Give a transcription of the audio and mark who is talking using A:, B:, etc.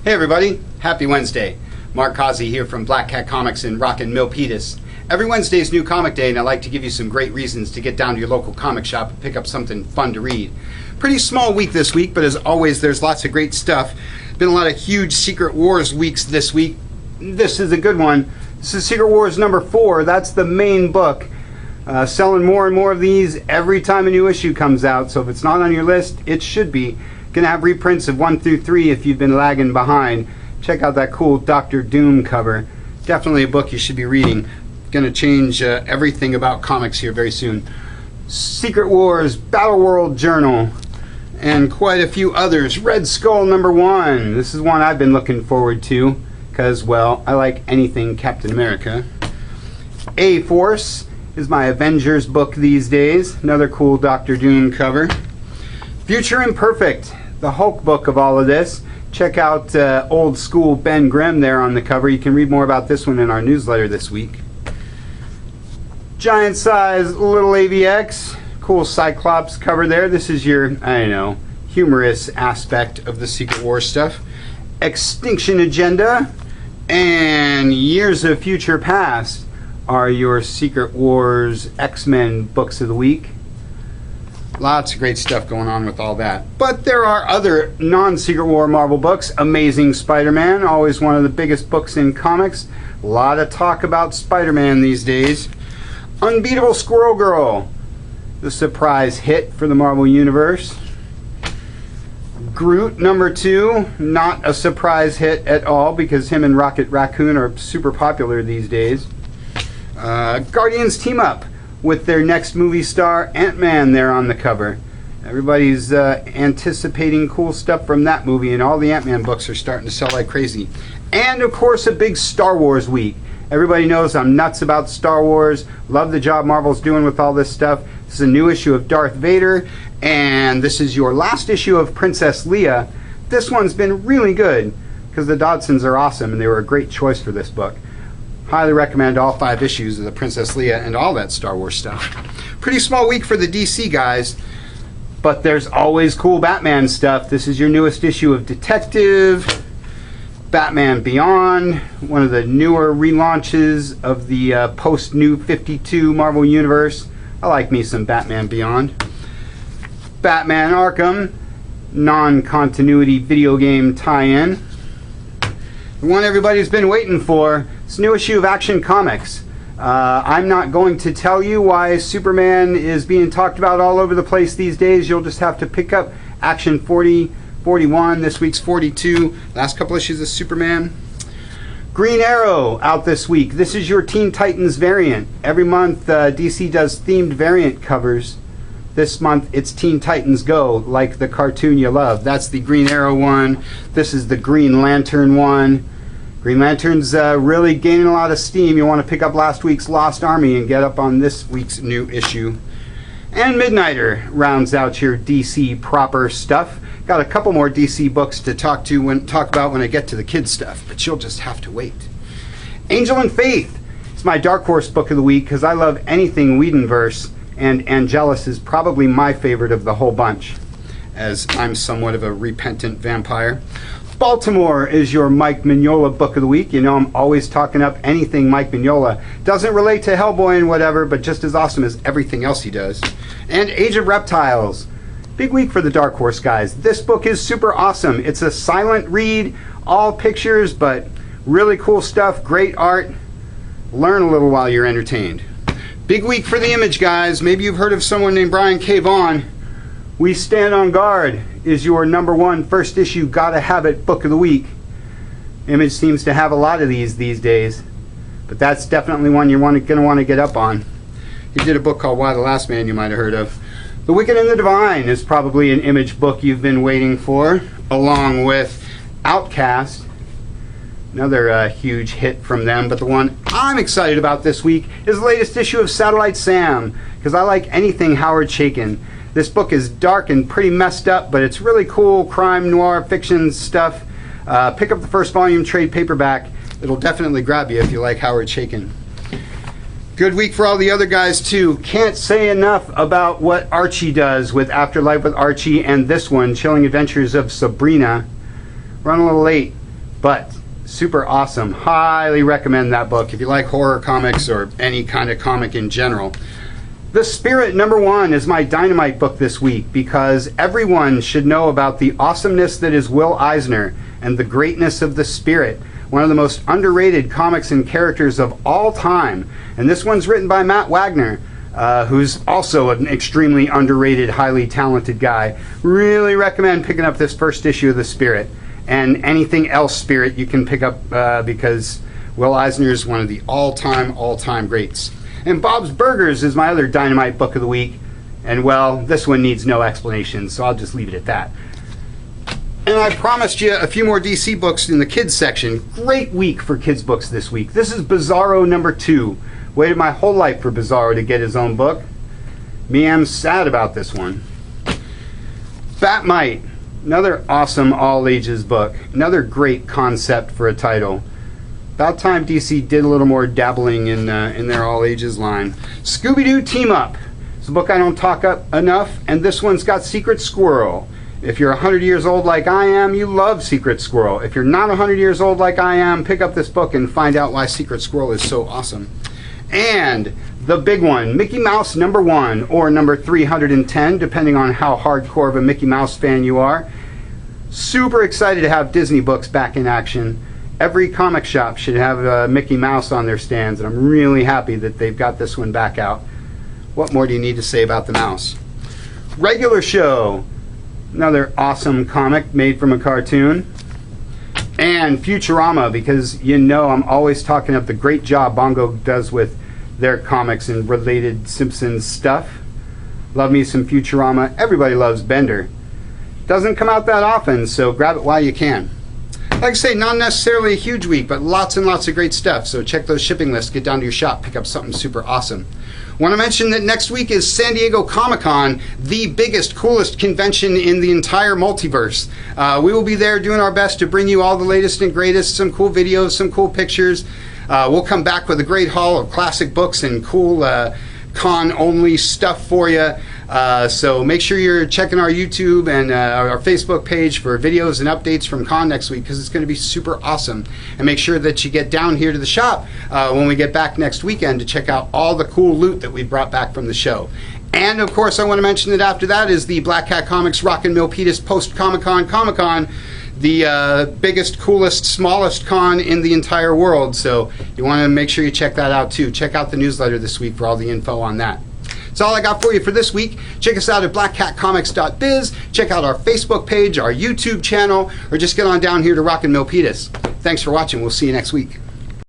A: Hey everybody, happy Wednesday. Mark Causey here from Black Cat Comics in Rockin' Milpitas. Every Wednesday is New Comic Day and I like to give you some great reasons to get down to your local comic shop and pick up something fun to read. Pretty small week this week, but as always there's lots of great stuff. Been a lot of huge Secret Wars weeks this week. This is a good one. This is Secret Wars number 4. That's the main book. Selling more and more of these every time a new issue comes out, so if it's not on your list, it should be. Gonna have reprints of 1 through 3 if you've been lagging behind. Check out that cool Doctor Doom cover. Definitely a book you should be reading. Gonna change everything about comics here very soon. Secret Wars, Battle World Journal, and quite a few others. Red Skull number 1. This is one I've been looking forward to because, well, I like anything Captain America. A-Force is my Avengers book these days. Another cool Doctor Doom cover. Future Imperfect, the Hulk book of all of this. Check out old school Ben Grimm there on the cover. You can read more about this one in our newsletter this week. Giant size Little AVX, cool Cyclops cover there. This is your, I don't know, humorous aspect of the Secret Wars stuff. Extinction Agenda and Years of Future Past are your Secret Wars X-Men books of the week. Lots of great stuff going on with all that. But there are other non-Secret War Marvel books. Amazing Spider-Man, always one of the biggest books in comics. A lot of talk about Spider-Man these days. Unbeatable Squirrel Girl, the surprise hit for the Marvel Universe. Groot number 2, not a surprise hit at all because him and Rocket Raccoon are super popular these days. Guardians team up with their next movie star, Ant-Man, there on the cover. Everybody's anticipating cool stuff from that movie, and all the Ant-Man books are starting to sell like crazy. And, of course, a big Star Wars week. Everybody knows I'm nuts about Star Wars. Love the job Marvel's doing with all this stuff. This is a new issue of Darth Vader, and this is your last issue of Princess Leia. This one's been really good, because the Dodsons are awesome, and they were a great choice for this book. Highly recommend all 5 issues of the Princess Leia and all that Star Wars stuff. Pretty small week for the DC guys, but there's always cool Batman stuff. This is your newest issue of Detective, Batman Beyond, one of the newer relaunches of the post-New 52 Marvel Universe. I like me some Batman Beyond. Batman Arkham, non-continuity video game tie-in. The one everybody's been waiting for. It's a new issue of Action Comics. I'm not going to tell you why Superman is being talked about all over the place these days. You'll just have to pick up Action 40, 41, this week's 42, last couple issues of Superman. Green Arrow out this week. This is your Teen Titans variant. Every month DC does themed variant covers. This month it's Teen Titans Go, like the cartoon you love. That's the Green Arrow one. This is the Green Lantern one. Green Lantern's really gaining a lot of steam. You want to pick up last week's Lost Army and get up on this week's new issue. And Midnighter rounds out your DC proper stuff. Got a couple more DC books to talk about when I get to the kids stuff, but you'll just have to wait. Angel and Faith. It's my Dark Horse book of the week because I love anything Whedonverse, and Angelus is probably my favorite of the whole bunch, as I'm somewhat of a repentant vampire. Baltimore is your Mike Mignola book of the week. You know I'm always talking up anything Mike Mignola. Doesn't relate to Hellboy and whatever, but just as awesome as everything else he does. And Age of Reptiles. Big week for the Dark Horse guys. This book is super awesome. It's a silent read, all pictures, but really cool stuff, great art. Learn a little while you're entertained. Big week for the Image guys. Maybe you've heard of someone named Brian K. Vaughan. We Stand on Guard is your number 1 first issue Gotta Have It book of the week. Image seems to have a lot of these days, but that's definitely one you're going to want to get up on. He did a book called Why the Last Man you might have heard of. The Wicked and the Divine is probably an Image book you've been waiting for, along with Outcast, another huge hit from them. But the one I'm excited about this week is the latest issue of Satellite Sam, because I like anything Howard Chaykin. This book is dark and pretty messed up, but it's really cool crime noir fiction stuff. Pick up the first volume trade paperback. It'll definitely grab you if you like Howard Chaykin. Good week for all the other guys too. Can't say enough about what Archie does with Afterlife with Archie and this one, Chilling Adventures of Sabrina. Run a little late. But super awesome. Highly recommend that book if you like horror comics or any kind of comic in general. The Spirit #1 is my Dynamite book this week because everyone should know about the awesomeness that is Will Eisner and the greatness of the Spirit, one of the most underrated comics and characters of all time. And this one's written by Matt Wagner, who's also an extremely underrated, highly talented guy. Really recommend picking up this first issue of The Spirit, and anything else Spirit you can pick up because Will Eisner is one of the all-time greats. And Bob's Burgers is my other Dynamite book of the week, and well, this one needs no explanation, so I'll just leave it at that. And I promised you a few more DC books in the kids section. Great week for kids books this week. This is Bizarro #2. Waited my whole life for Bizarro to get his own book. Me am sad about this one. Batmite, another awesome all-ages book. Another great concept for a title. About time DC did a little more dabbling in their all-ages line. Scooby-Doo Team Up. It's a book I don't talk up enough, and this one's got Secret Squirrel. If you're 100 years old like I am, you love Secret Squirrel. If you're not 100 years old like I am, pick up this book and find out why Secret Squirrel is so awesome. And the big one, Mickey Mouse #1, or number 310, depending on how hardcore of a Mickey Mouse fan you are. Super excited to have Disney books back in action. Every comic shop should have Mickey Mouse on their stands, and I'm really happy that they've got this one back out. What more do you need to say about the mouse? Regular Show, another awesome comic made from a cartoon. And Futurama, because you know I'm always talking up the great job Bongo does with their comics and related Simpsons stuff. Love me some Futurama. Everybody loves Bender. Doesn't come out that often, so grab it while you can. Like I say, not necessarily a huge week, but lots and lots of great stuff. So check those shipping lists, get down to your shop, pick up something super awesome. Want to mention that next week is San Diego Comic-Con, the biggest, coolest convention in the entire multiverse. We will be there doing our best to bring you all the latest and greatest, some cool videos, some cool pictures. We'll come back with a great haul of classic books and cool con-only stuff for you. So make sure you're checking our YouTube and our Facebook page for videos and updates from con next week, because it's going to be super awesome. And make sure that you get down here to the shop when we get back next weekend to check out all the cool loot that we brought back from the show. And of course, I want to mention that after that is the Black Cat Comics Rockin' Milpitas Post Comic-Con, the biggest, coolest, smallest con in the entire world. So you want to make sure you check that out too. Check out the newsletter this week for all the info on that. That's all I got for you for this week. Check us out at blackcatcomics.biz. Check out our Facebook page, our YouTube channel, or just get on down here to Rockin' Milpitas. Thanks for watching. We'll see you next week.